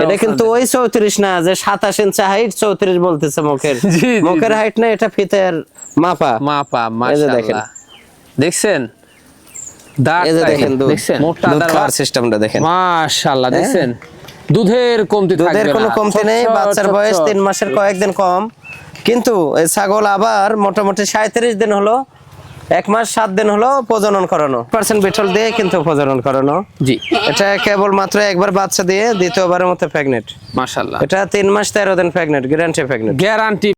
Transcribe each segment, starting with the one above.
এটা কিন্তু ওই 34 না যে 27 ইঞ্চি হাইট 34 বলতেছে মুখের মুখের হাইট না, এটা ফিতের মাপা মাশাআল্লাহ। দেখছেন দাঁত দেখছেন মোটা দাঁড়ার সিস্টেমটা দেখেন মাশাআল্লাহ। দেখছেন দুধের কমতি থাকবে না, দুধের কোনো কমতি নেই। বাচ্চার বয়স 3 মাসের কয়েকদিন কম, কিন্তু এই ছাগল আবার মোটামুটি 37 দিন হলো, 1 মাস 7 দিন হলো প্রজনন করানো, % বিটল দিয়ে কিন্তু প্রজনন করানো। জি, এটা কেবল মাত্র একবার বাচ্চা দিয়ে দ্বিতীয়বারের মতো প্রেগনেন্ট। মাশাআল্লাহ। এটা 3 মাস 13 দিন প্রেগনেন্ট, গ্যারান্টি।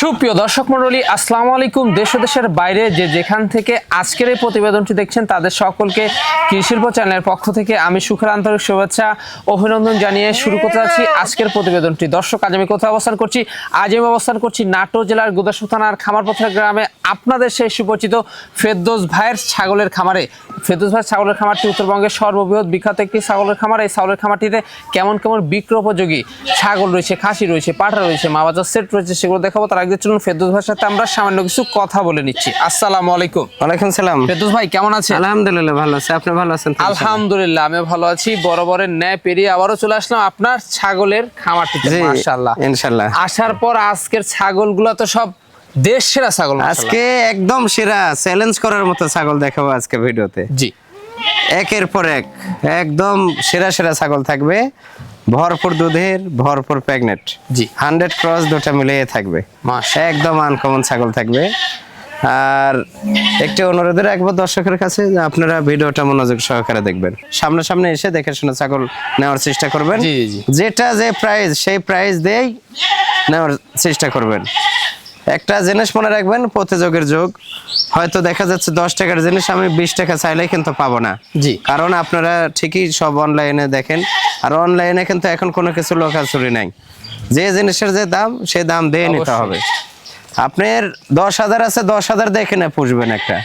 সুপ্রিয় দর্শক মণ্ডলী, আসসালামু আলাইকুম। দেশ ও দেশের বাইরে যে যেখান থেকে আজকের এই প্রতিবেদনটি দেখছেন তাদের সকলকে কৃষিশিল্প চ্যানেলের পক্ষ থেকে আমি সুখের আন্তরিক শুভেচ্ছা অভিনন্দন জানিয়ে শুরু করতে যাচ্ছি আজকের প্রতিবেদনটি। দর্শক, আজ আমি কোথায় অবস্থান করছি? আজ আমি অবস্থান করছি নাটোর জেলার গুদাসপুর থানার খামারপথের গ্রামে, আপনাদের সেই সুপরিচিত ফেরদৌস ভাইয়ের ছাগলের খামারে। ফেরদৌস ভাইয়ের ছাগলের খামারটি উত্তরবঙ্গের সর্ববৃহৎ বিখ্যাত একটি ছাগলের খামার। এই ছাগলের খামারটিতে কেমন কেমন বিক্রয় উপযোগী ছাগল রয়েছে, খাসি রয়েছে, পাঠা রয়েছে, মাবাজার সেট রয়েছে, সেগুলো দেখাবো। তার আগে চলুন ফেরদৌস ভাইয়ের সাথে আমরা সামান্য কিছু কথা বলে নিচ্ছি। আসসালামু আলাইকুম। ওয়ালাইকুম সালাম। ফেরদৌস ভাই কেমন আছেন? আলহামদুলিল্লাহ ভালো আছি, আপনি ভালো আছেন? আলহামদুলিল্লাহ আমিও ভালো আছি। বরাবরের ন্যায় পেরিয়ে আবারও চলে আসলাম আপনার ছাগলের খামারটিতে। মাশাআল্লাহ, ইনশাআল্লাহ। আসার পর আজকের ছাগলগুলো তো সব দেশ সেরা ছাগল। আজকে একদম সেরা, চ্যালেঞ্জ করার মতো ছাগল দেখাবো আজকে ভিডিওতে। জি, একের পর এক একদম সেরা সেরা ছাগল থাকবে, ভরপুর দুধের, ভরপুর প্রেগনেন্ট। জি, 100 ক্রস দুটো মিলিয়ে থাকবে, মাশাআল্লাহ। একদম আনকমন ছাগল থাকবে। আর একটি অনুরোধ রাখবো দর্শকের কাছে যে আপনারা ভিডিওটা মনোযোগ সহকারে দেখবেন, সামনাসামনি এসে দেখে শুনে ছাগল নেওয়ার চেষ্টা করবেন। জি জি, যেটা যে প্রাইস সেই প্রাইস দিয়েই নেওয়ার চেষ্টা করবেন। একটা জিনিস মনে রাখবেন, প্রতিযোগের যুগ। হয়তো দেখা যাচ্ছে 10 টাকার জিনিস আমি 20 টাকা চাইলেই কিন্তু পাবো না। জি, কারণ আপনারা ঠিকই সব অনলাইনে দেখেন, আর অনলাইনে কিন্তু এখন কোনো কিছু লোকাচুরি নাই। যে জিনিসের যে দাম সেই দাম দিয়ে নিতে হবে। আপনার 10,000 আছে, 10,000 দেখে না পুষবেন একটা।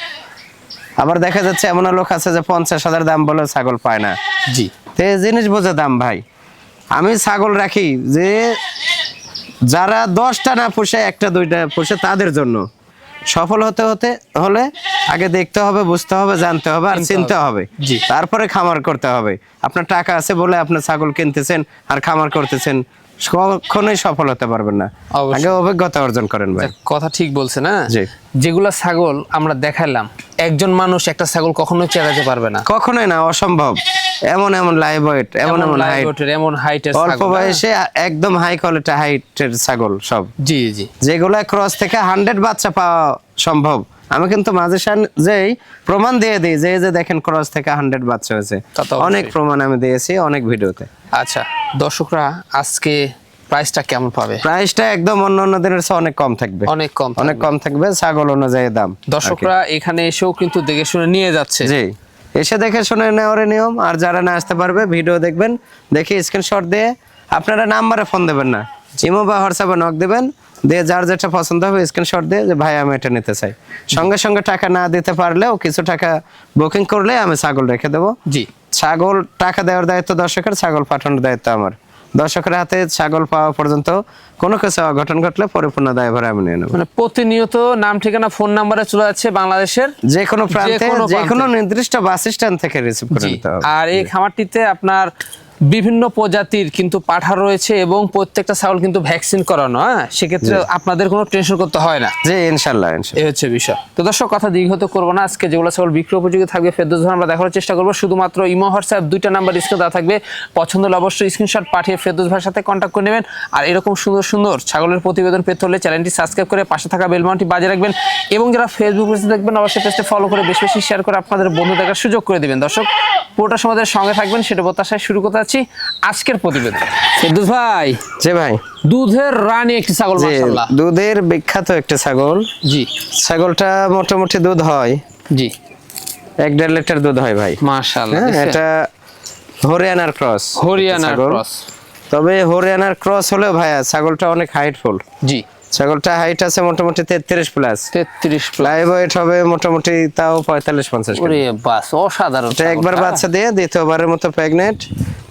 আবার দেখা যাচ্ছে এমন লোক আছে যে 50,000 দাম বলে ছাগল পায় না। জি, তো এই জিনিস বোঝে দাম ভাই। আমি ছাগল রাখি যে যারা 10টা না পুষে 1টা 2টা পুষে, তাদের জন্য সফল হলে আগে দেখতে হবে, বুঝতে হবে, জানতে হবে, আর চিনতে হবে। জি, তারপরে খামার করতে হবে। আপনার টাকা আছে বলে আপনার ছাগল কিনতেছেন আর খামার করতেছেন, কখনোই সফল হতে পারবেন না। আগে অভিজ্ঞতা অর্জন করেন ভাই। কথা ঠিক বলছে না? জি, যেগুলা ছাগল আমরা দেখাইলাম, একজন মানুষ একটা ছাগল কখনোই চেরাতে পারবে না, কখনোই না, অসম্ভব। এমন লাইভ ওয়েট, এমন হাইটের অল্প বয়সে একদম হাই কোয়ালিটি হাইটের ছাগল সব। জি জি, যেগুলা ক্রস থেকে 100 বাচ্চা পাওয়া সম্ভব। আমি কিন্তু মাঝে যেই প্রমাণ দিয়ে দিই যে দেখেন ক্রস থেকে 100 বাচ্চা হয়েছে, অনেক প্রমাণ আমি দিয়েছি অনেক ভিডিওতে। আচ্ছা, দর্শকরা আজকে প্রাইসটা কেমন পাবে? প্রাইসটা একদম অন্য দিনের চেয়ে অনেক কম থাকবে, অনেক কম থাকবে ছাগল অনুযায়ী দাম। দর্শকরা এখানে এসেও কিন্তু দেখে শুনে নিয়ে যাচ্ছে। জি, এসে দেখে শুনে নেওয়ার নিয়ম। আর যারা না আসতে পারবে ভিডিও দেখবেন, দেখে স্ক্রিনশট দিয়ে আপনারা নাম্বারে ফোন দেবেন না, ইমো বা হোয়াটসঅ্যাপে নক দেবেন, দিয়ে যার যেটা পছন্দ হবে স্ক্রিনশট দিয়ে যে ভাই আমি এটা নিতে চাই। সঙ্গে সঙ্গে টাকা না দিতে পারলেও কিছু টাকা বুকিং করলে আমি ছাগল রেখে দেবো। জি, ছাগল টাকা দেওয়ার দায়িত্ব দর্শকের, ছাগল পাঠানোর দায়িত্ব আমার। দর্শকের হাতে ছাগল পাওয়া পর্যন্ত কোনো কিছু অঘটন ঘটলে পরিপূর্ণ দায়ভার আমি নিয়ে নেব। মানে প্রতিনিয়ত নাম ঠিকানা ফোন নাম্বারে চলে যাচ্ছে বাংলাদেশের যে কোনো প্রান্তে, যে কোনো নির্দিষ্ট বাস স্ট্যান্ড থেকে রিসিভ করে নিতে হবে। আর এই খামারটিতে আপনার বিভিন্ন প্রজাতির কিন্তু পাঠা রয়েছে এবং প্রত্যেকটা ছাগল কিন্তু ভ্যাকসিন করানো। সেক্ষেত্রে আপনাদের কোনো টেনশন করতে হয় না। জি, ইনশাআল্লাহ। এই হচ্ছে বিষয়। তো দর্শক, কথা দীর্ঘত করবো না। আজকে যেগুলো ছাগল বিক্রয় উপযোগী থাকবে ফেরদৌস ভাই আমরা দেখার চেষ্টা করবো। শুধুমাত্র ইমো হোয়াটসঅ্যাপ 2টা নাম্বার স্ক্রিনে দেওয়া থাকবে। পছন্দ হলে অবশ্যই স্ক্রিনশট পাঠিয়ে ফেরদৌস ভাইয়ের সাথে কন্ট্যাক্ট করে নেবেন। আর এরকম সুন্দর সুন্দর ছাগলের প্রতিবেদন পেতে হলে চ্যানেলটি সাবস্ক্রাইব করে পাশে থাকা বেল বাটনটি বাজিয়ে রাখবেন। এবং যারা ফেসবুক পেজে দেখবেন অবশ্যই পেজটা ফলো করে বেশি বেশি শেয়ার করে আপনাদের বন্ধু দেখার সুযোগ করে দিবেন। দর্শক, পুরোটা সময় সঙ্গে থাকবেন, সেটা প্রত্যাশায় শুরু করতে যাচ্ছি আজকের প্রতিবেদন। ফেরদৌস ভাই, জি ভাই, দুধের রানী একটি ছাগল, মাশাআল্লাহ, দুধের বিখ্যাত একটা ছাগল। জি, ছাগলটা মোটামুটি দুধ হয়, জি, 1.5 লিটার দুধ হয় ভাই, মাশাআল্লাহ। এটা হরিয়ানার ক্রস, তবে হরিয়ানার ক্রস হলেও ভাইয়া ছাগলটা অনেক হাইটফুল। জি, ছাগলটা হাইট আছে মোটামুটি 33 প্লাস, লাইভ ওয়েট হবে মোটামুটি তাও 45-50 কেজি। বাস অসাধারণ। এটা একবার বাচ্চা দিয়ে দ্বিতীয়বারের মতো প্রেগনেন্ট।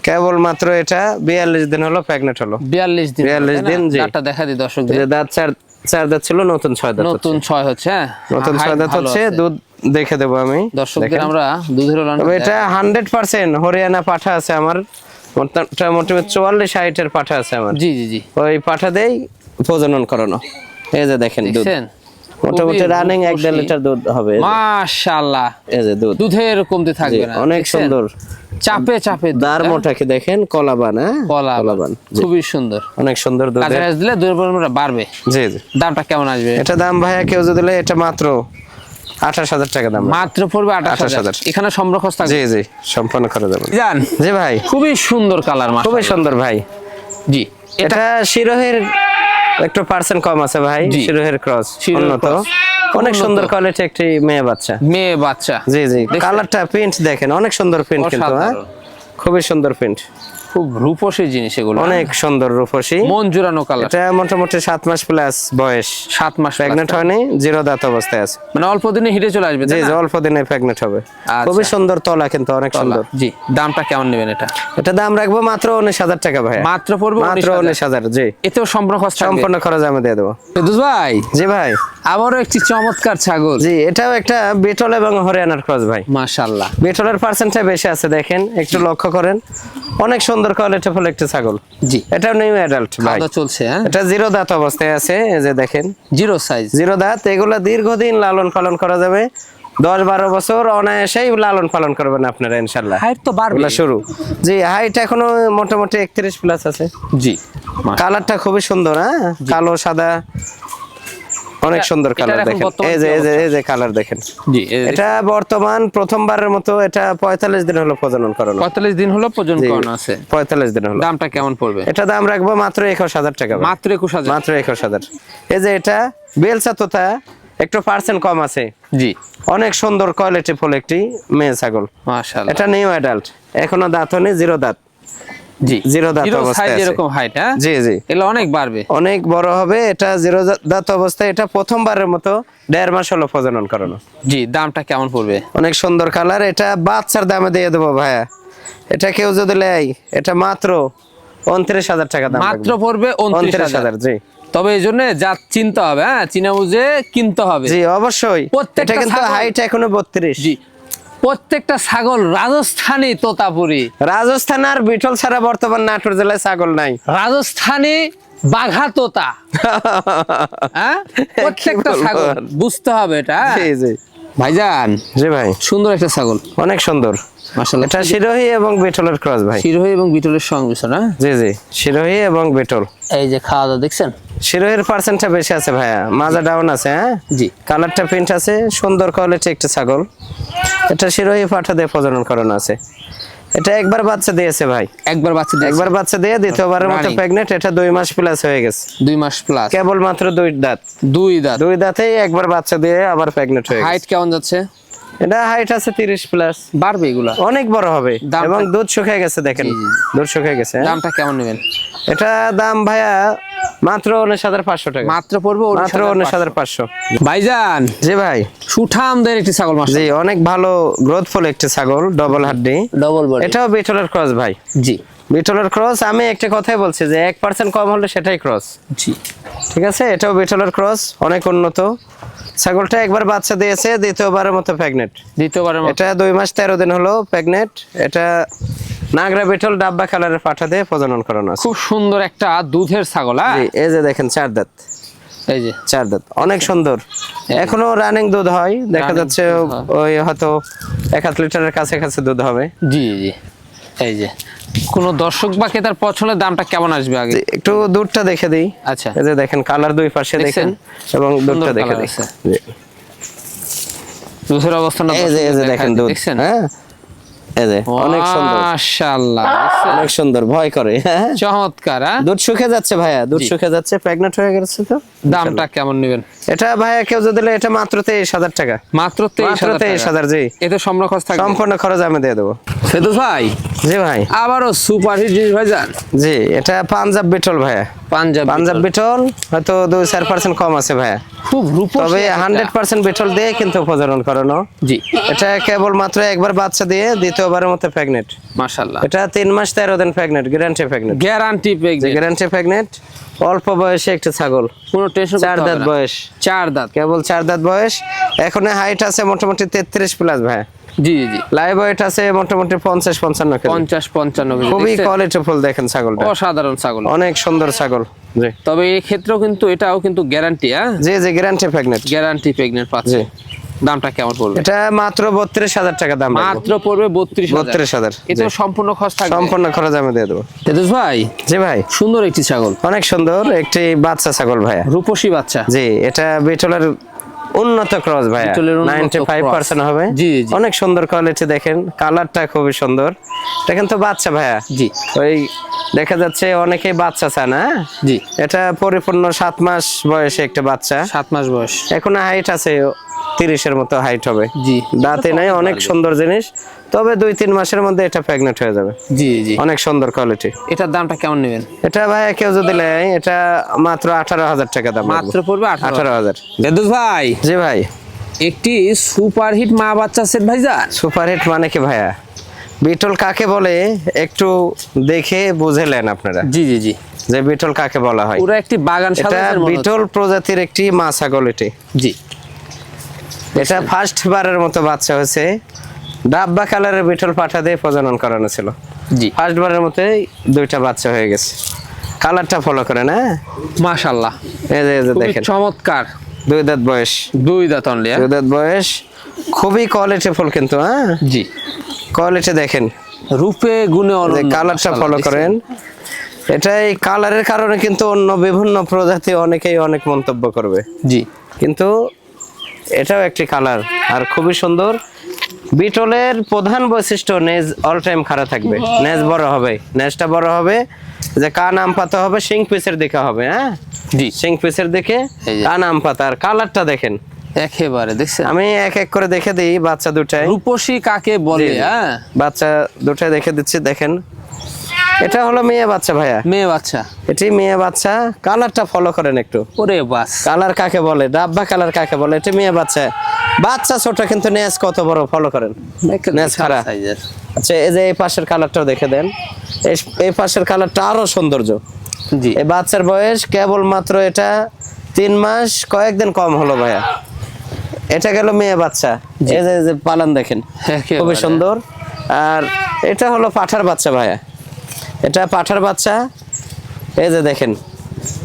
কেবল মাত্র এটা 42 দিন হলো প্রেগনেন্ট হলো। 42 দিন। 42 দিন। জি, দাঁতটা দেখা দিই দর্শকদের। দাঁত চার চার দাঁত ছিল, নতুন 6 দাঁত নতুন 6 হচ্ছে, হ্যাঁ নতুন 6 দাঁত হচ্ছে। দুধ দেখে দেবো আমি দর্শকদের, দেখেন। আমরা দুধের তবে এটা 100% হরিয়ানা পাঠা আছে আমার, মোটামুটি 44-60 এর পাঠা আছে আমার। জি জি জি, ওই পাঠা দেই প্রজনন করানো। এই যে দেখেন দুধ দেখছেন মোটামুটি রানিং 1.5 লিটার দুধ হবে। মাশাআল্লাহ, এই যে দুধ দুধের কমতি থাকবে না, অনেক দেখছেন? সুন্দর। চাপে চাপে দুধ, দার মোটাকে দেখেন, কলাবান, হ্যাঁ কলাবান, জি। খুবই সুন্দর। অনেক সুন্দর দুধ। কাঁচা ঘাস দিলে দুধের পরিমাণটা বাড়বে। জি জি। দামটা কেমন আসবে? এটা দাম ভাইয়া কেউ যদি দিলে এটা মাত্র 28,000 টাকা দাম। মাত্র পড়বে 28,000। এখানে সম্রখস থাকবে। জি জি, সম্পূর্ণ করে দেবেন। জান জি ভাই, খুবই সুন্দর কালার, খুবই সুন্দর ভাই। জি, এটা এটা শিরোহের একটু পার্সেন্ট কম আছে ভাই, জি। শিরোহের ক্রস শিরোহের উন্নত, cross। অনেক উন্নত। সুন্দর কোয়ালিটি একটি মেয়ে বাচ্চা। মেয়ে বাচ্চা, জি জি, দেখছেন? কালারটা প্রিন্ট দেখেন, অনেক সুন্দর প্রিন্ট কিন্তু, হ্যাঁ অসাধারণ। খুবই সুন্দর প্রিন্ট, খুব রূপসী জিনিস এগুলো, অনেক সুন্দর রূপসী। মন জুড়ানো কালার। এটা মোটামুটি 7 মাস প্লাস বয়স, 7 মাস প্রেগনেন্ট plus, হয়নি, 0 দাঁত অবস্থায় আছে। মানে অল্প দিনে হিটে চলে আসবে, জি তাই জি, না? অল্প দিনে প্রেগনেন্ট হবে। আচ্ছা। খুবই সুন্দর তলা কিন্তু, অনেক সুন্দর। জি, দামটা কেমন নেবেন এটা? এটা দাম রাখবো মাত্র 19,000 টাকা ভাই। মাত্র পড়বে মাত্র 19,000। জি, এতেও সম্পূর্ণ খরচ থাকবে। সম্পূর্ণ খরচ আমি দিয়ে দেবো। ফেরদৌস ভাই, জি ভাই। আবারও একটি চমৎকার ছাগল। জি, এটাও একটা বিটল এবং হরিয়ানার ক্রস ভাই। মাশাআল্লাহ, বিটলের পার্সেন্টটা বেশি আছে, দেখেন একটু লক্ষ্য করেন, অনেক সুন্দর কোয়ালিটি ফুল একটা ছাগল। জি, এটাও নিউ অ্যাডাল্ট ভাই। খাওয়া চলছে, হ্যাঁ এটা 0 দাঁত অবস্থায় আছে, এই যে দেখেন জিরো সাইজ। 0 দাঁত। এগুলা দীর্ঘদিন লালন পালন করা যাবে, 10-12 বছর অনায়াসেই লালন পালন করবেন আপনারা ইনশাআল্লাহ। হাইট তো বাড়বে। এগুলা শুরু। জি, হাইট এখনো মোটামুটি 31 প্লাস আছে। জি, কালারটা খুবই সুন্দর, হ্যাঁ কালো সাদা, অনেক সুন্দর এটার কালার এখন দেখেন। বর্তমান এই যে কি এই যে এই যে কালার দেখেন। জি, এটা বর্তমান প্রথমবারের মতো, এটা 45 দিন হলো প্রজনন করানো। 45 দিন হলো প্রজনন জি, করানো আছে। 45 দিন হলো। দামটা কেমন পড়বে? এটা দাম রাখবো মাত্র 21,000 টাকা ভাই। মাত্র 21,000। মাত্র 21,000। এই যে এটা বেলসা তোতা, একটু পার্সেন্ট কম আছে, জি, অনেক সুন্দর কোয়ালিটি ফুল একটি মেয়ে ছাগল। মাশাআল্লাহ। এটা নিউ অ্যাডাল্ট, এখনো দাঁত হয়নি, 0 দাঁত। জি, 0 দাঁত জিরো অবস্থায় সাইজ আছে। এরকম হাইট, হ্যাঁ জি জি, এগুলো অনেক বাড়বে। অনেক বড় হবে। এটা 0 দাঁত অবস্থায়, এটা প্রথমবারের মতো 1.5 মাস হলো প্রজনন করানো। জি, দামটা কেমন পড়বে? অনেক সুন্দর কালার। এটা বাচ্চার দামে দিয়ে দেবো ভাইয়া। এটা কেউ যদি নেয়, এটা মাত্র 29,000 টাকা দাম মাত্র রাখবো। পড়বে 29,000। জি তবে এই জন্য যা চিনতে হবে, হ্যাঁ চিনা বুঝে কিনতে হবে। জি, অবশ্যই। প্রত্যেকটা এটা কিন্তু ছাগল- হাইট এখনো 32। জি, প্রত্যেকটা ছাগল রাজস্থানী তোতাপুরি, রাজস্থান আর বিটল ছাড়া বর্তমান নাটোর জেলায় ছাগল নাই। রাজস্থানী বাঘা তোতা, হ্যাঁ প্রত্যেকটা বলবো ছাগল আর? বুঝতে হবে এটা, হ্যাঁ? জি জি ভাইজান জি ভাই, সুন্দর একটা ছাগল, অনেক সুন্দর। মাশাআল্লাহ। এটা শিরোহী এবং বিটলের ক্রস ভাই। শিরোহী এবং বিটলের সংমিশ্রণ, হ্যাঁ জি জি, শিরোহী এবং বিটল। এই যে খাওয়া দাওয়া দেখছেন। শিরোহীর পার্সেন্টটা বেশি আছে ভাইয়া, মাজা ডাউন আছে, হ্যাঁ জি, কালারটা প্রিন্ট আছে, সুন্দর কোয়ালিটি একটা ছাগল। এটা শিরোহী পাঠা দিয়ে প্রজনন করানো আছে। এটা একবার বাচ্চা দিয়েছে ভাই, একবার বাচ্চা দিয়েছে। একবার বাচ্চা দিয়ে দ্বিতীয়বারের মতো রানিং। প্রেগনেন্ট। এটা 2 মাস প্লাস হয়ে গেছে, 2 মাস প্লাস, কেবল মাত্র 2 দাঁত। 2 দাঁত। 2 দাঁতেই একবার বাচ্চা দিয়ে আবার প্রেগনেন্ট হয়ে গেছে। হাইট কেমন যাচ্ছে? এটা হাইট আছে 30 প্লাস, বাড়বে এগুলা। অনেক বড় হবে। দামটা- এবং দুধ শুকিয়ে গেছে দেখেন, জি, জি, দুধ শুকিয়ে গেছে, হ্যাঁ? দামটা কেমন নেবেন? এটা দাম ভাইয়া মাত্র 19,500 টাকা। মাত্র পড়বে মাত্র 19,500। ভাইজান জি ভাই, সুঠামদের একটি ছাগল, মাস জি অনেক ভালো গ্রোথফুল একটি ছাগল, ডবল হাড্ডি। Double body. এটাও বিটলের ক্রস ভাই। জি বিটলের ক্রস। আমি একটা কথাই বলছি যে 1% কম হলে সেটাই ক্রস, জি, ঠিক আছে? এটাও বিটলের ক্রস, অনেক উন্নত। ছাগলটা একবার বাচ্চা দিয়েছে, দ্বিতীয়বারের মতো প্রেগনেন্ট। দ্বিতীয়বারের মতো। এটা 2 মাস 13 দিন হলো প্রেগনেন্ট। এটা নাগরা বিটল ডাব্বা কালারের পাঠা দিয়ে প্রজনন করানো আছে। খুব সুন্দর একটা দুধের ছাগল, হ্যাঁ জি, এই যে দেখেন 4 দাঁত, এই যে 4 দাঁত, অনেক সুন্দর। এখনো রানিং দুধ হয়, দেখা Running যাচ্ছে দুধ হয়। ওই হয়তো 1 লিটারের কাছে কাছে দুধ হবে। জি জি, এই যে কোন দর্শক বা ক্রেতার পছন্দের দামটা কেমন আসবে আগে? জি, একটু দুধটা দেখে দিই। আচ্ছা, এই যে দেখেন কালার দুই পাশে দেখেন, দেখছেন? এবং দুধটা সুন্দর দেখে colour দিই। আছে। জি, দুধের অবস্থানটা এই যে দেখেন দুধ, দেখছেন? হ্যাঁ এই যে অনেক সুন্দর, মাশাআল্লাহ, অনেক সুন্দর, ভয় করে, হ্যাঁ? চমৎকার, হ্যাঁ? দুধ শুকে যাচ্ছে ভাইয়া, দুধ জি। শুকে যাচ্ছে, প্রেগনেন্ট হয়ে গেছে তো। দামটা কেমন নেবেন? এটা ভাইয়া কেউ যদি দিলে এটা মাত্র 23,000 টাকা। মাত্র মাত্র 23,000 টাকা। 23,000। জি, এতে সম্পূর্ণ খরচ থাকবে। সম্পূর্ণ খরচ আমি দিয়ে দেবো। ফেরদৌস ভাই, জি ভাই, আবারও সুপার হিট জিনিস ভাইজান, জি এটা পাঞ্জাব বিটল ভাইয়া। পাঞ্জাব পাঞ্জাব বিটল হয়তো 2-4% কম আছে ভাইয়া, খুব রূপসী তবে একটা। 100% বিটল দিয়ে কিন্তু প্রজনন করানো। জি, এটা কেবল মাত্র একবার বাচ্চা দিয়ে দ্বিতীয়বারের মতো প্রেগনেন্ট। মাশাআল্লাহ, এটা 3 মাস 13 দিন প্রেগনেন্ট, গ্যারান্টি প্রেগনেন্ট। গ্যারান্টি পেয়ে গ্যারান্টি প্রেগনেন্ট। অল্প বয়সে একটা ছাগল, কোনো টেনশন 4 দাঁত বয়স, 4 দাঁত, কেবল 4 দাঁত বয়স। এখন হাইট আছে মোটামুটি 33 প্লাস ভাই। জি জি জি, লাইভ ওয়েট আছে মোটামুটি 50-55 কেজি। 50-55 কেজি, খুবই দেখছেন? কোয়ালিটিফুল দেখেন ছাগলটা, অসাধারণ ছাগল। অনেক সুন্দর ছাগল। জি তবে এই ক্ষেত্রেও কিন্তু এটাও কিন্তু গ্যারান্টি, হ্যাঁ জি জি, গ্যারান্টি প্রেগনেন্ট। গ্যারান্টি প্রেগনেন্ট পাচ্ছে। জি। দামটা কেমন পড়বে? এটা মাত্র 32,000 টাকা দাম রাখবো। মাত্র পড়বে 32,000। 32,000, এতেও জি। সম্পূর্ণ খরচ থাকবে। সম্পূর্ণ খরচ আমি দিয়ে দেবো। তেজস ভাই, জি ভাই, সুন্দর একটি ছাগল, অনেক সুন্দর একটি বাচ্চা ছাগল ভাইয়া। রূপসী বাচ্চা। জি, এটা বিটলের উন্নত ক্রস ভাইয়া, বিটলের উন্নত 95% হবে। জি, জি। অনেক সুন্দর কোয়ালিটি দেখেন, কালারটা খুবই সুন্দর। এটা কিন্তু বাচ্চা ভাইয়া, জি ওই দেখা যাচ্ছে অনেকেই বাচ্চা চায় না, হ্যাঁ? জি, এটা পরিপূর্ণ 7 মাস বয়সে একটা বাচ্চা। 7 মাস বয়স। এখন হাইট আছে 30-এর মতো হাইট হবে। জি, দাঁতে নাই, অনেক সুন্দর জিনিস। তবে 2-3 মাসের মধ্যে এটা প্রেগনেন্ট হয়ে যাবে। জি জি। অনেক সুন্দর কোয়ালিটি। এটার দামটা কেমন নেবেন? এটা ভাইয়া কেউ যদি নেয়, এটা মাত্র 18,000 টাকা দাম রাখবো। মাত্র পড়বে 18,000। তেজস ভাই, জি ভাই, একটি সুপারহিট মা বাচ্চা সেট ভাইজান। সুপারহিট মানে কি ভাইয়া? বিটল কাকে বলে একটু দেখে বুঝলেন আপনারা জি জি জি, যে বিটল কাকে বলা হয়? পুরো একটি বাগান এটা সাজানোর মতো। বিটল প্রজাতির একটি মা ছাগল এটি। জি, এটা ফার্স্ট বারের মতো বাচ্চা হয়েছে। ডাব্বা কালারের বিটল পাঠা দিয়ে প্রজনন করানো ছিল। জি, ফার্স্ট বারের মতোই 2টা বাচ্চা হয়ে গেছে। কালারটা ফলো করেন, হ্যাঁ? মাশাআল্লাহ, এই যে খুবই দেখেন, চমৎকার। 2 দাঁত বয়স, 2 দাঁত অনলি। 2 দাঁত বয়স, খুবই কোয়ালিটিফুল কিন্তু, হ্যাঁ? জি, কোয়ালিটি দেখেন, রূপে গুণে যে অনন্য। কালারটা মাশাআল্লাহ, ফলো দেখছেন? করেন। এটা এই কালারের কারণে কিন্তু অন্য বিভিন্ন প্রজাতি অনেকেই অনেক মন্তব্য করবে, জি, কিন্তু এটাও একটি কালার আর খুবই সুন্দর। বিটলের প্রধান বৈশিষ্ট্য নেজ অল টাইম খাড়া থাকবে, নেজ বড় হবে, নেজটা বড় হবে, যে কান আম পাতা হবে, শিং পিসের দিকে হবে, হ্যাঁ? জি, শিং পিসের দিকে এই যে। কান আম পাতা। আর কালারটা দেখেন, একেবারে দেখছেন? আমি এক এক করে দেখে দিই বাচ্চা দুটাই। রূপসী কাকে বলে, জি, জি। হ্যাঁ? বাচ্চা দুটাই দেখে দিচ্ছি, দেখেন। এটা হলো মেয়ে বাচ্চা ভাইয়া, মেয়ে বাচ্চা। এটি মেয়ে বাচ্চা। কালারটা ফলো করেন একটু, ওরে বাস, কালার কাকে বলে, ডাব্বা কালার কাকে বলে। এটা মেয়ে বাচ্চা, বাচ্চা ছোট কিন্তু নেজ কত বড়, ফলো করেন। নেজ খাড়া। সাইজের। আচ্ছা, এই যে এই পাশের কালারটাও দেখে দেন, এই পাশের কালারটা আরো সৌন্দর্য। জি, এই বাচ্চার বয়স কেবল মাত্র এটা 3 মাস কয়েকদিন কম হলো ভাইয়া। এটা গেল মেয়ে বাচ্চা। এই যে পালন দেখেন, একেবারে। খুবই সুন্দর। আর এটা হলো পাঠার বাচ্চা ভাইয়া, এটা পাঠার বাচ্চা। এই যে দেখেন,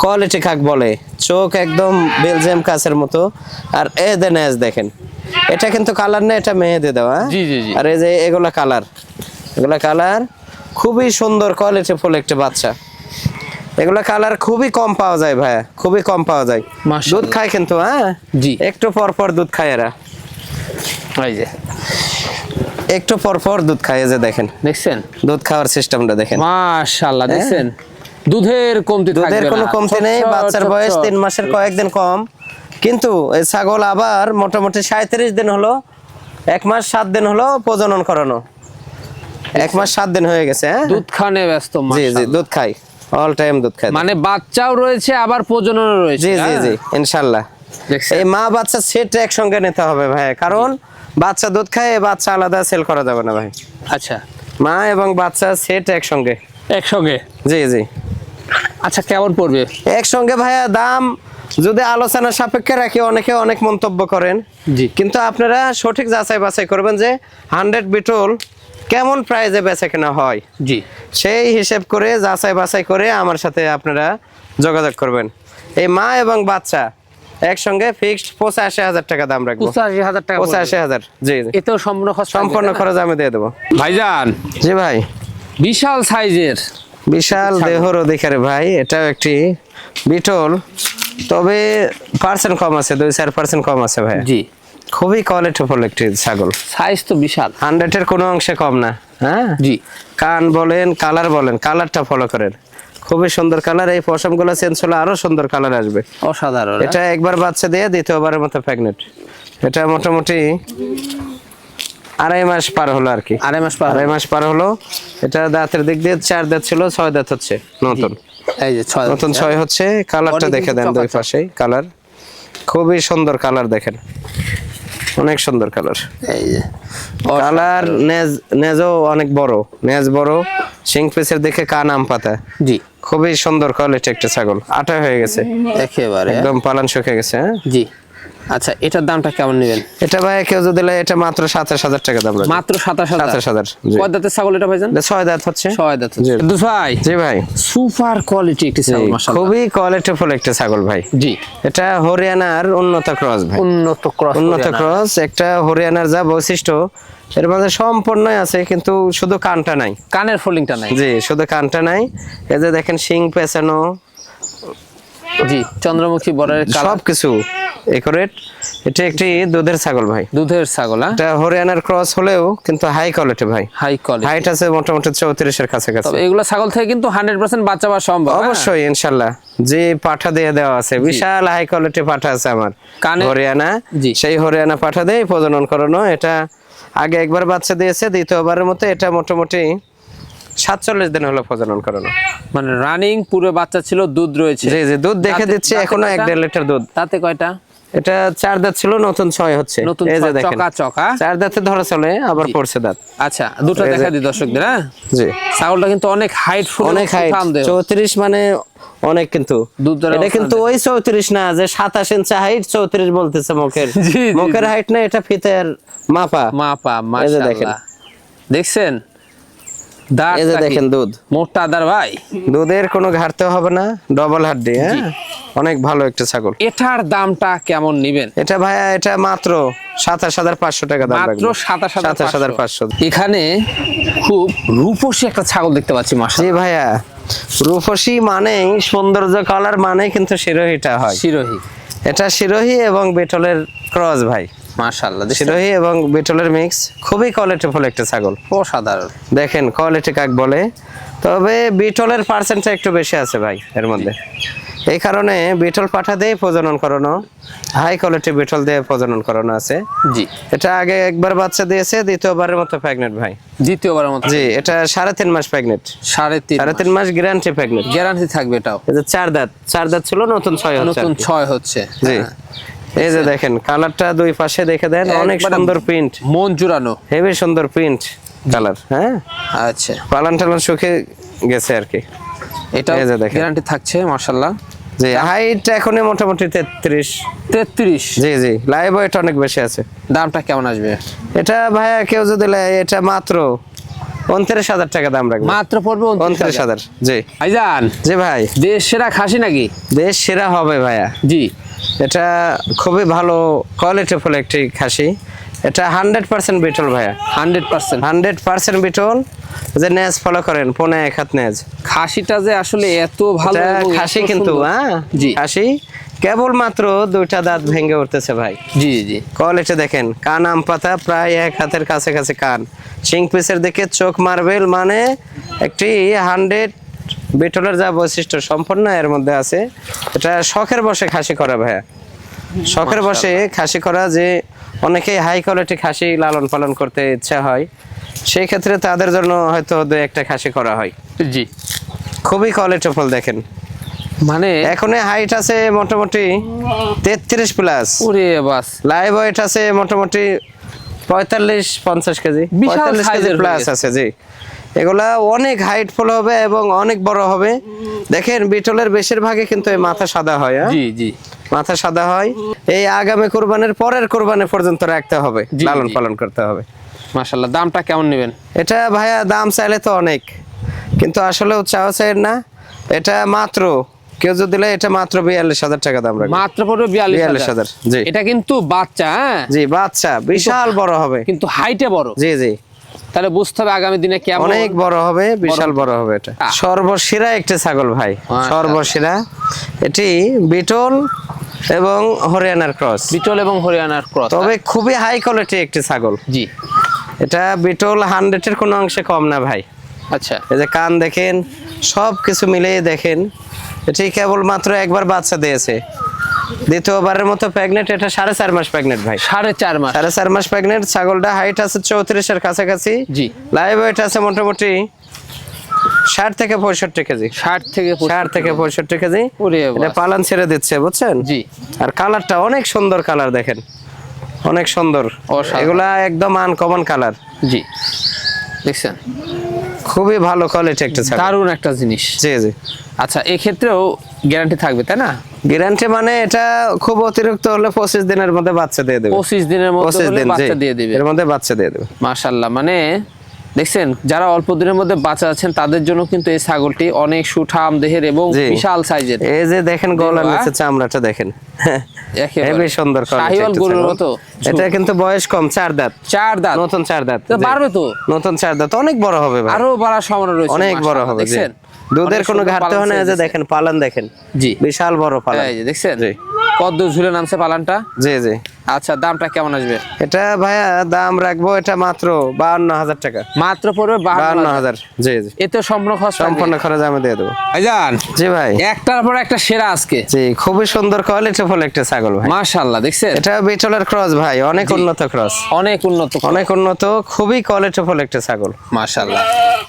কোয়ালিটি কাক বলে, চোখ একদম বেলজিয়াম কাছের মতো। আর এই যে নেজ দেখেন, এটা কিন্তু কালার না, এটা মেহেদি দেওয়া। জি, জি, জি। আর এই যে এগুলা কালার, এগুলা কালার খুবই সুন্দর কোয়ালিটি ফুল একটা বাচ্চা। এগুলা কালার খুবই কম পাওয়া যায় ভাইয়া, খুবই কম পাওয়া যায়। মাশাআল্লাহ। দুধ খায় কিন্তু, হ্যাঁ? জি। একটু পর পর দুধ খায় এরা, এই যে একটু পর পর দুধ খায়। এই যে দেখেন, দেখছেন? দুধ খাওয়ার সিস্টেমটা দেখেন। মাশাআল্লাহ, দেখছেন? দুধের কমতি থাকবে না। দুধের কোনো কমতি নেই। বাচ্চার বয়স 3 মাসের কয়েকদিন কম, কিন্তু এই ছাগল আবার মোটামুটি 37 দিন হলো, 1 মাস 7 দিন হলো প্রজনন করানো। 1 মাস 7 দিন হয়ে গেছে, হ্যাঁ? দুধ খানে ব্যস্ত। জি জি, মাশাআল্লাহ। দুধ খাই, অল টাইম দুধ খাই। মানে বাচ্চাও রয়েছে, আবার প্রজননও রয়েছে। জি জি হ্যাঁ? জি, ইনশাআল্লাহ। দেখছেন? এই মা বাচ্চা সেট একসঙ্গে নিতে হবে ভাই, কারণ বাচ্চা দুধ খায়, বাচ্চা আলাদা সেল করা যাবে না ভাই। আচ্ছা, মা এবং বাচ্চা সেট একসঙ্গে। একসঙ্গে। জি জি, আচ্ছা, কেমন পড়বে? একসঙ্গে ভাইয়া। দাম যদি আলোচনা সাপেক্ষে রাখি, অনেকে অনেক মন্তব্য করেন, জি, কিন্তু আপনারা সঠিক যাচাই বাছাই করবেন যে 100 বিটল কেমন প্রাইজে বেচা কেনা হয়, জি, সেই হিসেব করে যাচাই বাছাই করে আমার সাথে আপনারা যোগাযোগ করবেন। এই মা এবং বাচ্চা একসঙ্গে ফিক্সড 85,000 টাকা দাম রাখবো। 85,000 টাকা। 85,000, জি জি, এতেও সম্পূর্ণ খরচ থাকবে, সম্পূর্ণ তাই না? খরচ আমি দিয়ে দেবো। ভাইজান, জি ভাই, বিশাল সাইজের, বিশাল দেহর অধিকারী ভাই, এটাও একটি বিটল, তবে পার্সেন্ট কম আছে, 2-4% কম আছে ভাই। জি, খুবই কোয়ালিটিফুল একটি ছাগল, সাইজ তো বিশাল। 100-এর কোনো অংশে কম না, হ্যাঁ? জি, কান বলেন, কালার বলেন, কালারটা ফলো করেন, খুবই সুন্দর কালার। এই পশমগুলো চেঞ্জ হলে আরো সুন্দর কালার আসবে। অসাধারণ। এটা একবার বাচ্চা দিয়ে দ্বিতীয়বারের মতো প্রেগনেন্ট। এটা মোটামুটি 2.5 মাস পার হলো আর কি, 2.5 মাস পার। 2.5 মাস পার হলো। এটা দাঁতের দিক দিয়ে 4 দাঁত ছিল, 6 দাঁত হচ্ছে নতুন, এই যে 6 নতুন 6 হচ্ছে। কালারটা Body দেখে কিন্তু দেন, দুই চকাচক। পাশেই কালার, খুবই সুন্দর কালার দেখেন, অনেক সুন্দর কালার। এই যে কালার, নেজও অনেক বড়, নেজ বড়, শিং পিসের দিকে কান আম পাতা, জি খুবই সুন্দর কোয়ালিটি একটা ছাগল, আটা হয়ে গেছে একেবারে একদম, পালান শুকিয়ে গেছে। হ্যাঁ জি। আচ্ছা, এটার দামটা কেমন নেবেন? এটা ভাই কেউ যদি দিলে এটা মাত্র 27,000 টাকা দাম রাখবে। মাত্র 27,000। 27,000 জি। কয় দাঁতের ছাগল এটা ভাইজান? এটা 6 দাঁত হচ্ছে। 6 দাঁত জি। হচ্ছে। দুস ভাই, জি ভাই, সুপার কোয়ালিটি একটি ছাগল জি, মাশাআল্লাহ। খুবই কোয়ালিটিফুল একটা ছাগল ভাই। জি, এটা হরিয়ানার উন্নত ক্রস ভাই, উন্নত ক্রস। উন্নত ক্রস। একটা হরিয়ানার যা বৈশিষ্ট্য এর মধ্যে সম্পূর্ণই আছে, কিন্তু শুধু কানটা নাই। কানের ফোল্ডিংটা নাই। জি, শুধু কানটা নাই। এই যে দেখেন শিং পেছানো, জি, চন্দ্রমুখী বর্ডারের কালার, সবকিছু একুরেট। এটা একটি দুধের ছাগল ভাই, দুধের ছাগল। এটা হরিয়ানার ক্রস হলেও কিন্তু হাই কোয়ালিটি ভাই। High quality. হাইট আছে মোটামুটি 34 এর কাছাকাছি। তবে এগুলা ছাগল থেকে কিন্তু 100% বাচ্চা পাওয়া সম্ভব। অবশ্যই ইনশাল্লাহ, যে পাঠা দিয়ে দেওয়া আছে, বিশাল হাই কোয়ালিটি পাঠা আছে আমার কানে- হরিয়ানা। জি। সেই হরিয়ানা পাঠা দিয়ে প্রজনন করানো। এটা আগে একবার বাচ্চা দিয়েছে, দ্বিতীয়বারের মতো এটা মোটামুটি 47 দিন হলো প্রজনন করানো। মানে রানিং পুরো বাচ্চা ছিল, দুধ রয়েছে। জি জি, দুধ দেখে দাঁতে- দিচ্ছে দাঁতে এখনো কয়টা? 1.5 লিটার দুধ। তাতে কয়টা? এটা 4 দাঁত ছিল, নতুন 6 হচ্ছে। নতুন এই যে দেখেন, চকাচক। হ্যাঁ? 4 দাঁতে ধরা চলে, আবার পড়ছে দাঁত। আচ্ছা, দুটো এই যে- দেখা দিই দর্শকদের। হ্যাঁ, জি, ছাগলটা কিন্তু অনেক হাইট ফুল, অনেক হাইট, 34 মানে অনেক। কিন্তু দুধ ধরে এটা অবস্থান কিন্তু ওই 34 না যে 27 ইঞ্চি হাইট, 34 বলতেছে মুখের। জি, জি, মুখের হাইট না, এটা ফিতের মাপা। মাপা। এই যে দেখেন। মাশাআল্লাহ, দেখছেন দাঁত? এই যে দেখেন দুধ, মোটা দাঁড় ভাই। দুধের কোনো ঘাটতে হবে না, ডবল হাড্ডি। হ্যাঁ, অনেক ভালো একটা ছাগল। এটার দামটা কেমন নিবেন? এটা ভাইয়া এটা মাত্র 27,500 টাকা দাম মাত্র রাখবো। 27,500। 27,500। এখানে খুব রূপসী একটা ছাগল দেখতে পাচ্ছি জি মাশাআল্লাহ। ভাইয়া, রূপসী মানেই সৌন্দর্য, কালার মানে কিন্তু শিরোহিটা হয়। শিরোহী। এটা শিরোহী এবং বেটলের ক্রস ভাই। মাশাআল্লাহ, শিরোহী এবং বেটলের মিক্স, খুবই কোয়ালিটিফুল একটা ছাগল। অসাধারণ। দেখেন কোয়ালিটি কাক বলে। তবে বিটলের পার্সেন্টটা একটু বেশি আছে ভাই এর মধ্যে। এই কারণে বিটল পাঠা দিয়ে প্রজনন করানো, হাই কোয়ালিটি বিটল দিয়ে প্রজনন করানো আছে। জি, এটা আগে একবার বাচ্চা দিয়েছে, দ্বিতীয়বারের মতো প্রেগনেন্ট ভাই। দ্বিতীয়বারের মতো। জি, এটা 3.5 মাস প্রেগনেন্ট। 3.5 3.5 মাস গ্যারান্টি প্রেগনেন্ট। গ্যারান্টি থাকবে এটাও। এই যে 4 দাঁত, 4 দাঁত ছিল, নতুন 6 হচ্ছে। নতুন 6 হচ্ছে। জি, হ্যাঁ। এই যে দেখেন কালারটা দুই পাশে দেখে দেন, অনেক একবারে সুন্দর প্রিন্ট, মন জুড়ানো। হেভি সুন্দর প্রিন্ট কালার। হ্যাঁ, আচ্ছা, পালান টালান শুকে গেছে আর কি। এটা এই যে দেখেন। গ্যারান্টি থাকছে মাশাআল্লাহ। জি, হাইট এখনই মোটামুটি 33। 33। জি জি, লাইভ ওয়েট অনেক বেশি আছে। দামটা কেমন আসবে? এটা ভাইয়া কেউ যদি নেয়, এটা মাত্র 29,000 টাকা দাম রাখবে। মাত্র পড়বে 29,000। 29,000। জি ভাইজান, জি ভাই, দেশ সেরা খাসি নাকি? দেশ সেরা হবে ভাইয়া। জি, এটা খুবই ভালো কোয়ালিটিফুল একটি খাসি। এটা 100% বিটল ভাইয়া, 100%। 100% বিটল। যে নেজ ফলো করেন, 1.5 হাত নেজ। খাসিটা যে আসলে এত ভালো এটা এবং এত খাসি কিন্তু, সুন্দর। হ্যাঁ জি খাসি, কেবল মাত্র 2টা দাঁত ভেঙে উঠতেছে ভাই। জি জি, কোয়ালিটি দেখেন, কান আম পাতা, প্রায় 1 হাতের কাছাকাছি কান। শিং পিসের দিকে চোখ মার্বেল, মানে একটি 100 বিটলের যা বৈশিষ্ট্য সম্পন্ন এর মধ্যে আছে। এটা শখের বসে খাসি করা ভাইয়া, শখের বসে খাসি করা। যে অনেকেই হাই কোয়ালিটি খাসি লালন পালন করতে ইচ্ছা হয়, সেই ক্ষেত্রে তাদের জন্য হয়তো 2-1টা খাসি করা হয়। জি, খুবই কোয়ালিটিফুল দেখেন। মানে এখন হাইট আছে মোটামুটি 33 প্লাস, ওরে বাস, লাইভ ওয়েট আছে মোটামুটি 45-50 কেজি, বিশাল 45 কেজি সাইজের প্লাস হয়ে আছে। জি, এগুলা অনেক হাইটফুল হবে এবং অনেক বড় হবে। দেখেন বিটলের বেশিরভাগই কিন্তু এই মাথা সাদা হয়। হ্যাঁ, জি জি, মাথা সাদা হয়। এই আগামী কুরবানির পরের কুরবানি পর্যন্ত রাখতে হবে, জি, লালন জি। পালন করতে হবে। মাশাআল্লাহ। দামটা কেমন নেবেন? এটা ভাইয়া দাম চাইলে তো অনেক, কিন্তু আসলে চাওয়া চাই না। এটা মাত্র কেউ যদি দিলে, এটা মাত্র 42,000 টাকা দাম রাখবে। মাত্র পড়বে 42,000। জি, এটা কিন্তু বাচ্চা। হ্যাঁ, জি, বাচ্চা বিশাল বড় হবে, কিন্তু হাইটে বড়। জি জি, তাহলে বুঝতে হবে আগামী দিনে কেমন। অনেক বড় হবে, বিশাল বড় হবে। এটা সর্বসেরা একটা ছাগল ভাই, মাশাআল্লাহ। সর্বসেরা। এটি বিটল এবং হরিয়ানার ক্রস, বিটল এবং হরিয়ানার ক্রস। তবে খুবই হাই কোয়ালিটি একটি ছাগল। জি, এটা বিটল 100-এর কোনো অংশে কম না ভাই। আচ্ছা, এই যে কান দেখেন, সব কিছু মিলিয়ে দেখেন। এটি কেবল মাত্র একবার বাচ্চা দিয়েছে, দ্বিতীয়বারের মতো প্রেগনেন্ট। এটা 4.5 মাস প্রেগনেন্ট ভাই, 4.5 মাস। 4.5 মাস প্রেগনেন্ট। ছাগলটা হাইট আছে 34-এর কাছাকাছি। জি, লাইভ ওয়েট আছে মোটামুটি 60 থেকে 65 কেজি, 60 থেকে 65 কেজি। ওরে এটা বাস। পালান ছেড়ে দিচ্ছে, বুঝছেন? জি, আর কালারটা অনেক সুন্দর কালার, দেখেন অনেক সুন্দর। অসাধারণ। এগুলা একদম আনকমন কালার। জি, দেখছেন খুবই ভালো কোয়ালিটি একটা ছাগল। দারুণ একটা জিনিস। জি জি। আচ্ছা, এক্ষেত্রেও গ্যারান্টি থাকবে তাই না? গ্যারান্টি মানে এটা খুব অতিরিক্ত হলে 25 দিনের মধ্যে বাচ্চা দিয়ে দেবে। 25 দিনের মধ্যে 25 হলে দিন, জি। বাচ্চা দিয়ে দিবে। এর মধ্যে বাচ্চা দিয়ে দেবে। মাশাআল্লাহ, মানে দেখছেন যারা অল্প দিনের মধ্যে বাচ্চা আছেন তাদের জন্য কিন্তু এই ছাগলটি অনেক সুঠাম দেহের এবং জি। বিশাল সাইজের। এই যে দেখেন গলার দেওয়া। নিচে চামড়াটা দেখেন, একেবারে হেবি সুন্দর quality শাহিওয়াল একটা গরুর ছাগল। মতো। এটা কিন্তু বয়স কম, 4 দাঁত। 4 দাঁত। নতুন 4 দাঁত। তো জি। বাড়বে তো। নতুন 4 দাঁত অনেক বড় হবে ভাই। আরো বাড়ার সম্ভাবনা রয়েছে। অনেক বড় মাশাআল্লাহ, হবে, জি। দেখছেন দুধের অনেক কোনো সুন্দর ঘাটতি পালন হয় না। এই যে size দেখেন পালন দেখেন, জি। বিশাল বড় পালন। এই যে দেখছেন জি। কত ঝুলে নামছে পালানটা। জি জি। আচ্ছা, দামটা কেমন আসবে? এটা ভাইয়া দাম রাখবো এটা মাত্র 52,000 টাকা। মাত্র পড়বে 52,000। 52,000। জি জি। এতে সম্পূর্ণ খরচ সম্পূর্ণ খরচ আমি দিয়ে দেবো। ভাইজান জি ভাই। একটার পর একটা সেরা আজকে। জি, খুবই সুন্দর কোয়ালিটি ফুল একটা ছাগল ভাই। মাশাআল্লাহ, দেখছেন এটা বিটলের ক্রস ভাই, অনেক উন্নত ক্রস, অনেক উন্নত। অনেক উন্নত, খুবই কোয়ালিটি ফুল একটা ছাগল। মাশাআল্লাহ,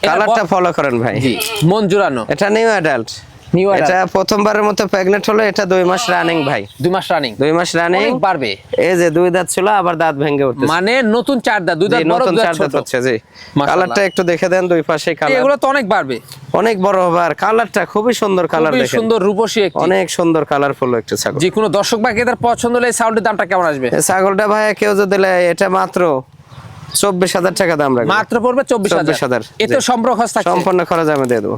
কালারটা ফলো করেন ভাই। জি মন জুড়ানো। এটা নিউ অ্যাডাল্ট। নিউ এটা প্রথমবারের মতো প্রেগনেন্ট হলো। এটা 2 মাস রানিং ভাই। 2 মাস রানিং। 2 মাস রানিং। অনেক বাড়বে। এই যে 2 দাঁত ছিল, আবার দাঁত ভেঙে উঠতেছে। মানে নতুন 4 দাঁত, 2 দাঁত বড়, নতুন 2 দাঁত 4 দাঁত ছোট হচ্ছে। জি। মাশাআল্লাহ। কালারটা একটু দেখে দেন, দুই পাশে কালার। এগুলো তো অনেক বাড়বে। অনেক বড় হবে আর কালারটা খুবই সুন্দর কালার খুবই দেখেন। সুন্দর রূপসী একটি। অনেক সুন্দর কালারফুল একটা ছাগল। যে কোনো দর্শক বা ক্রেতার পছন্দ হলে এই সাউন্ডের দামটা কেমন আসবে? এই ছাগলটা ভাই কেউ যদি নেয়, এটা মাত্র 24,000 টাকা দাম রাখবে। মাত্র পড়বে 24,000। 24,000 এতে জি। সম্পূর্ণ খরচ থাকছে। সম্পূর্ণ খরচ আমি দিয়ে দেবো।